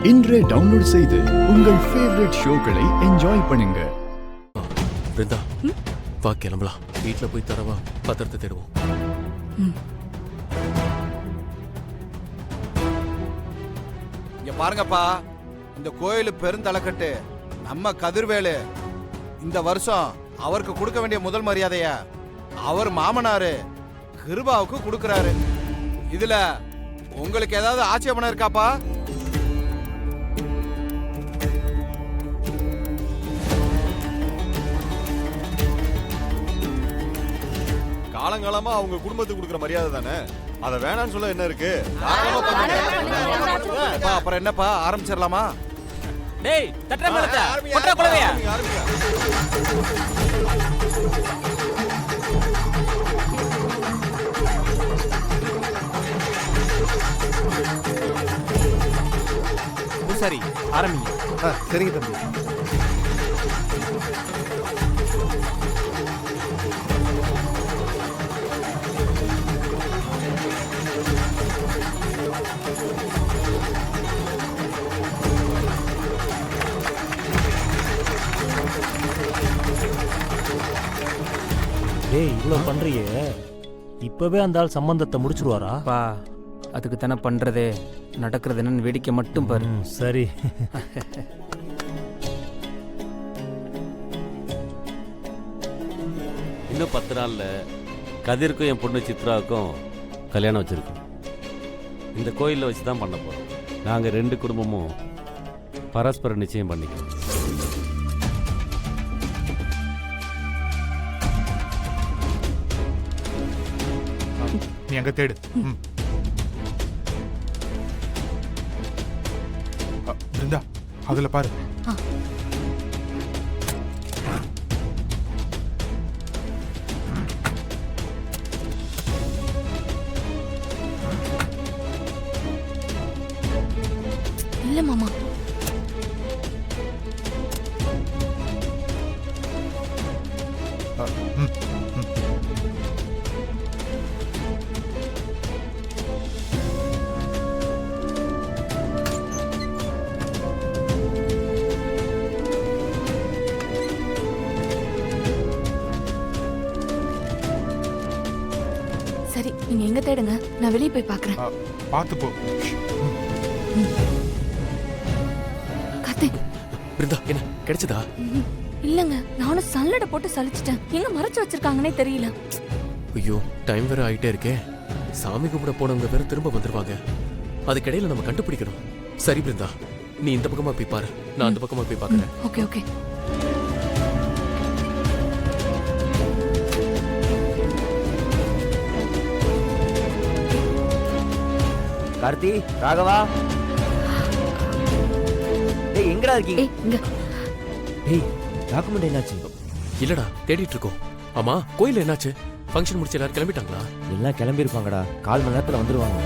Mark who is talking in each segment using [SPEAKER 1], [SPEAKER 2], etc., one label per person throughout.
[SPEAKER 1] இன்றே டவுன்லோட் செய்து உங்கள் ஃபேவரட் ஷோக்களை என்ஜாய் பண்ணுங்க.
[SPEAKER 2] பிருந்தா, வா கிளம்பலாம். வீட்டில் போய் தரவா பத்திரத்தை தேடுவோம்.
[SPEAKER 3] இங்க பாருங்கப்பா, இந்த கோயில் பெருந்தலைக்கட்டு நம்ம கதிர்வேலு இந்த வருஷம் அவருக்கு கொடுக்க வேண்டிய முதல் மரியாதைய அவர் மாமனாரு கிருபாவுக்கு கொடுக்கறாரு. இதுல உங்களுக்கு ஏதாவது ஆட்சேபணம் இருக்காப்பா?
[SPEAKER 4] காலங்காலமா அவங்க குடும்பத்துக்கு கொடுக்குற மரியாதை தானே, அத வேணாம்னு சொல்ல என்ன இருக்கு?
[SPEAKER 3] அப்புறம் என்னப்பா, ஆரம்பிச்சிடலாமா?
[SPEAKER 5] டேய் தட்டற மேலத்த கொட்டற குளவையா சரி ஆரம்பிங்க.
[SPEAKER 3] சரிங்க தம்பி.
[SPEAKER 6] டேய் இவ்வளோ பண்றியே, இப்பவே அந்த ஆள் சம்பந்தத்தை முடிச்சிருவாரா?
[SPEAKER 5] பா அதுக்கு தானே பண்றதே, நடக்கிறது என்னன்னு வேடிக்கை மட்டும் பாரு.
[SPEAKER 6] சரி.
[SPEAKER 7] இன்னும் 10 நாள்ல கதிர்க்கும் என் பொண்ணு சித்ராவுக்கும் கல்யாணம் வச்சிருக்கோம். இந்த கோயிலில் வச்சு தான் பண்ண போகிறோம். நாங்கள் 2 குடும்பமும் பரஸ்பர நிச்சயம் பண்ணிக்கிறோம்.
[SPEAKER 8] நீ அங்க தேடு. பிருந்தா, அதுல பாரு.
[SPEAKER 9] இல்ல மாமா, சரி நீங்க எங்க தேடுங்க, நான் வெளியே போய் பாக்குறேன்.
[SPEAKER 8] பாத்து போ.
[SPEAKER 9] கார்த்திக்.
[SPEAKER 2] பிருந்தா, என்ன கிடைச்சதா?
[SPEAKER 9] இல்லங்க, நானும் சல்லடை போட்டு சலிச்சிட்டேன். எங்க மறைச்சு வச்சிருக்காங்கன்னே தெரியல.
[SPEAKER 2] ஐயோ, டைம் வேற ஆயிட்டே இருக்கே. சாமி கும்பிட போனவங்க வேற திரும்ப வந்துருவாங்க. அதுக்கிடையில நம்ம கண்டுபிடிக்கணும். சரி பிருந்தா, நீ இந்த பக்கமா போய் பாரு, நான் அந்த பக்கமா போய் பாக்குறேன்.
[SPEAKER 9] Okay okay.
[SPEAKER 10] கார்த்தி, ராகவா, டேய் எங்கடா இருக்கீங்க?
[SPEAKER 9] ஏய் இங்க.
[SPEAKER 10] டேய் டாக்குமெண்ட் என்னாச்சு?
[SPEAKER 2] இல்லடா, தேடிட்டு இருக்கோம். ஆமா, கோயில் என்னாச்சு? ஃபங்க்ஷன் முடிச்சு எல்லாரும் கிளம்பிட்டாங்களா?
[SPEAKER 10] எல்லாம் கிளம்பி இருப்பாங்கடா, 1/4 மணி நேரத்துல வந்துருவாங்க.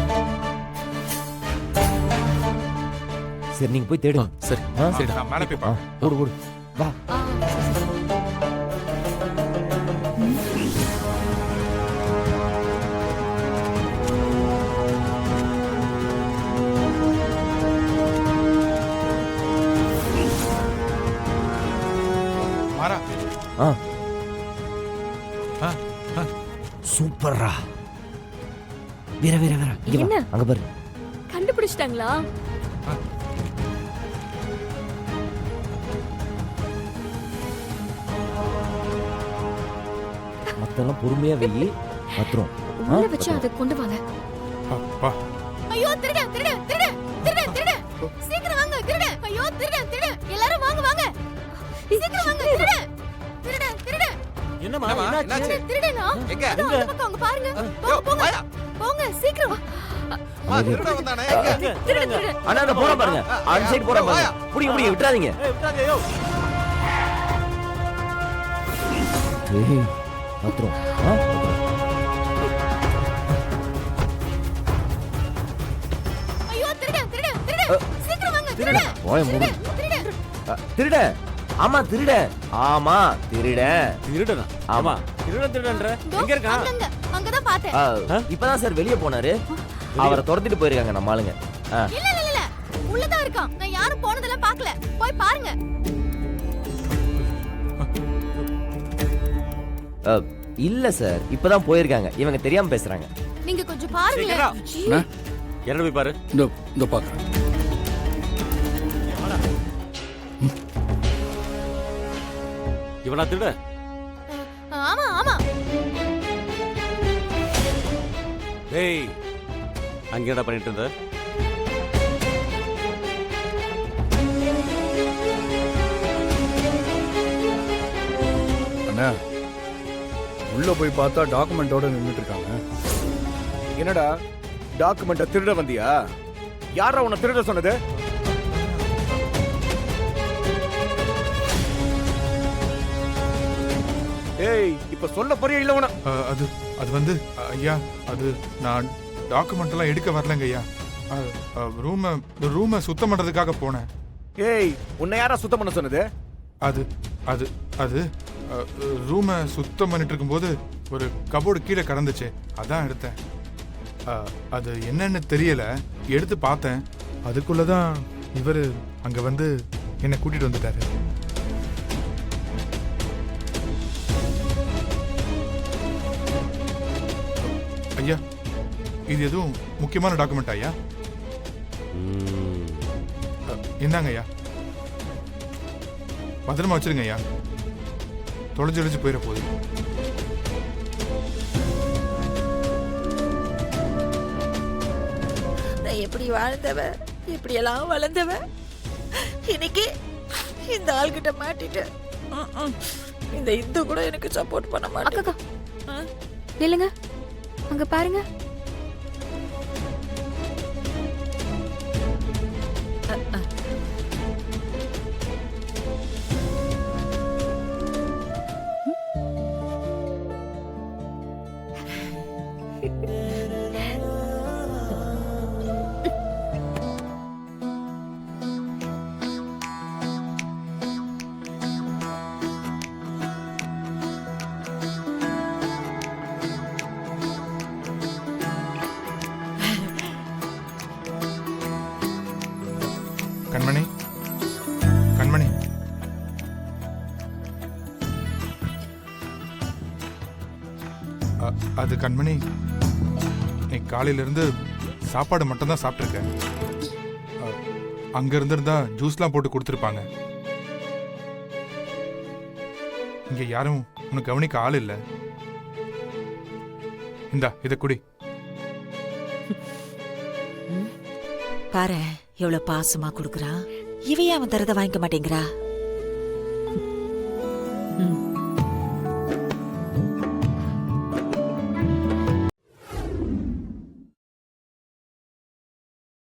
[SPEAKER 10] சரி நீங்க போய் தேடுங்க.
[SPEAKER 2] சரி சரிடா,
[SPEAKER 8] நான் மேல போய் பாரு.
[SPEAKER 10] ஓடு ஓடு வா.
[SPEAKER 8] மாறா.
[SPEAKER 10] சூப்பர்ரா. வீர வீர வீர இங்க வா, அங்க பாரு.
[SPEAKER 9] கண்டுபிடிச்சிட்டாங்களா?
[SPEAKER 10] மத்தெல்லாம் பொறுமையா வெயி, பத்திரம்
[SPEAKER 9] உள்ள வச்சு அதை கொண்டு வாங்க.
[SPEAKER 8] அப்பா.
[SPEAKER 9] ஐயோ திருட திருட திருட திருட திருட, சீக்கிரம் வாங்க திருட. ஐயோ திருட திருட, எல்லாரும் வாங்க வாங்க, சீக்கிரம் வாங்க திருட திருட திருட.
[SPEAKER 6] என்னம்மா என்னாச்சு?
[SPEAKER 9] திருடனா
[SPEAKER 3] எங்க?
[SPEAKER 9] அந்த பக்கம் அங்க பாருங்க. போங்க போங்க சீக்கிரம்.
[SPEAKER 3] திருட வந்தானே.
[SPEAKER 9] திருட திருட.
[SPEAKER 10] அண்ணா அந்த போற பாருங்க, அந்த சைடு போற பாருங்க. புடிங்க புடிங்க, விட்டுறாதீங்க. ஏய் பத்திரம்.
[SPEAKER 9] ஐயோ திருட திருட திருட, சீக்கிரம் வாங்க திருட.
[SPEAKER 10] போய் மூடு. திருட. ஆமா திருட. ஆமா திருட.
[SPEAKER 7] திருடனா?
[SPEAKER 10] ஆமா
[SPEAKER 7] திருடன்ற எங்க இருக்கான்?
[SPEAKER 9] அங்கதான் பார்த்தேன்.
[SPEAKER 10] இப்பதான் சார் வெளியே போனாரு. அவரை துரத்திட்டு போயிருக்காங்க நம்ம ஆளுங்க.
[SPEAKER 9] இல்ல இல்ல இல்ல, உள்ளதான் இருக்கான். நான் பாருங்க.
[SPEAKER 10] இல்ல சார், இப்பதான் போயிருக்காங்க. இவங்க தெரியாம பேசுறாங்க.
[SPEAKER 9] நீங்க கொஞ்சம் பாருங்களேன்.
[SPEAKER 7] என்ன போய் பாரு.
[SPEAKER 1] இந்த பாக்குறேன்.
[SPEAKER 7] இவனா திருட?
[SPEAKER 9] ஆமா ஆமா.
[SPEAKER 7] டேய், அங்க என்ன பண்ணிட்டு இருந்த?
[SPEAKER 1] அண்ணா உள்ள போய் பார்த்தா டாக்குமெண்டோட நின்றுட்டு இருக்காங்க.
[SPEAKER 3] என்னடா டாக்குமெண்ட்டை திருட வந்தியா? யாரா உன்னை திருட சொன்னது? ஏய், இப்ப சொல்ல போறியா இல்ல உன?
[SPEAKER 8] அது அது வந்து ஐயா, அது நான் டாக்குமெண்ட் எல்லாம் எடுக்க வரலங்க ஐயா. ரூமை சுத்தம் பண்றதுக்காக போனேன்.
[SPEAKER 3] ஏய், உன்னை யாரா சுத்தம் பண்ண சொன்னது?
[SPEAKER 8] அது அது அது ரூமை சுத்தம் பண்ணிட்டு இருக்கும்போது ஒரு கபோர்டு கீழே கடந்துச்சு, அதான் எடுத்தேன். அது என்னன்னு தெரியல, எடுத்து பார்த்தேன். அதுக்குள்ளதான் இவர் அங்க வந்து என்னை கூட்டிட்டு வந்துட்டாரு. ஐயா, இது எதுவும் முக்கியமான டாக்குமெண்ட் ஐயா? என்னங்க ஐயா, பத்திரமா வச்சிருங்க ஐயா, தொலைஞ்சு போயிட போகுது.
[SPEAKER 11] நான் எப்படி வாழ்ந்தவ, எப்படி எல்லாம் வளர்ந்தவ, இன்னைக்கு இந்த ஆள்கிட்ட மாட்டிட்டு இந்த இந்து கூட எனக்கு சப்போர்ட் பண்ண மாட்டேன்.
[SPEAKER 9] அக்கா நில்லுங்க, அங்க பாருங்க.
[SPEAKER 8] கண்மணி, கண்மணி, அது கண்மணி, நீ காலையில இருந்து சாப்பாடு மட்டும் தான் சாப்பிட்டுருக்க. அங்க இருந்திருந்தா ஜூஸ்லாம் போட்டு கொடுத்துருப்பாங்க. இங்க யாரும் உனக்கு கவனிக்க ஆள் இல்லை. இந்தா இதை குடி.
[SPEAKER 11] பாரு எவ்வளவு பாசமா குடுக்குறான். இவையே அவன் தரத வாங்கிக்க மாட்டேங்கிறா.